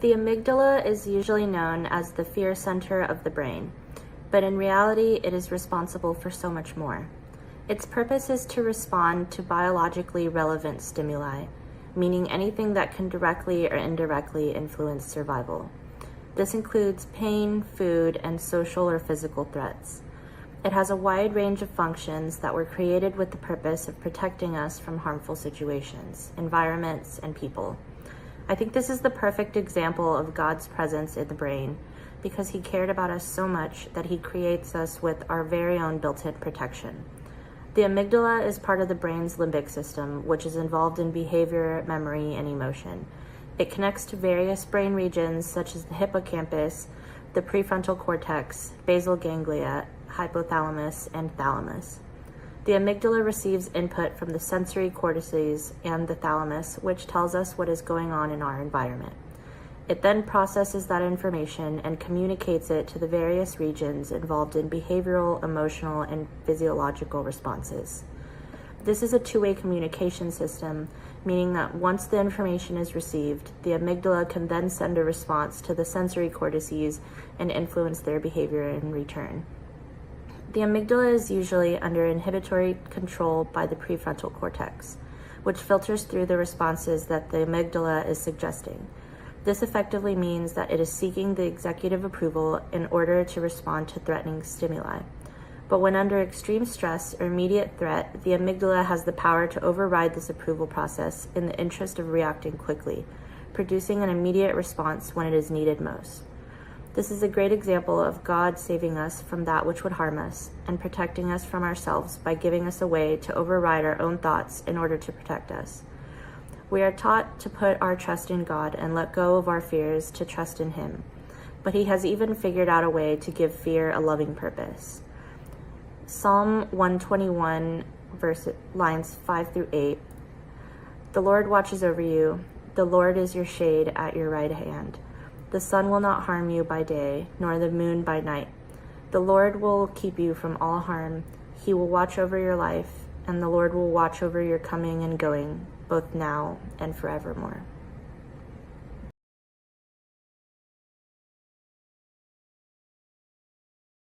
The amygdala is usually known as the fear center of the brain, but in reality, it is responsible for so much more. Its purpose is to respond to biologically relevant stimuli, meaning anything that can directly or indirectly influence survival. This includes pain, food, and social or physical threats. It has a wide range of functions that were created with the purpose of protecting us from harmful situations, environments, and people. I think this is the perfect example of God's presence in the brain, because he cared about us so much that he creates us with our very own built-in protection. The amygdala is part of the brain's limbic system, which is involved in behavior, memory, and emotion. It connects to various brain regions such as the hippocampus, the prefrontal cortex, basal ganglia, hypothalamus, and thalamus. The amygdala receives input from the sensory cortices and the thalamus, which tells us what is going on in our environment. It then processes that information and communicates it to the various regions involved in behavioral, emotional, and physiological responses. This is a two-way communication system, meaning that once the information is received, the amygdala can then send a response to the sensory cortices and influence their behavior in return. The amygdala is usually under inhibitory control by the prefrontal cortex, which filters through the responses that the amygdala is suggesting. This effectively means that it is seeking the executive approval in order to respond to threatening stimuli. But when under extreme stress or immediate threat, the amygdala has the power to override this approval process in the interest of reacting quickly, producing an immediate response when it is needed most. This is a great example of God saving us from that which would harm us and protecting us from ourselves by giving us a way to override our own thoughts in order to protect us. We are taught to put our trust in God and let go of our fears to trust in him, but he has even figured out a way to give fear a loving purpose. Psalm 121, lines 5 through 8. The Lord watches over you. The Lord is your shade at your right hand. The sun will not harm you by day, nor the moon by night. The Lord will keep you from all harm. He will watch over your life, and the Lord will watch over your coming and going, both now and forevermore.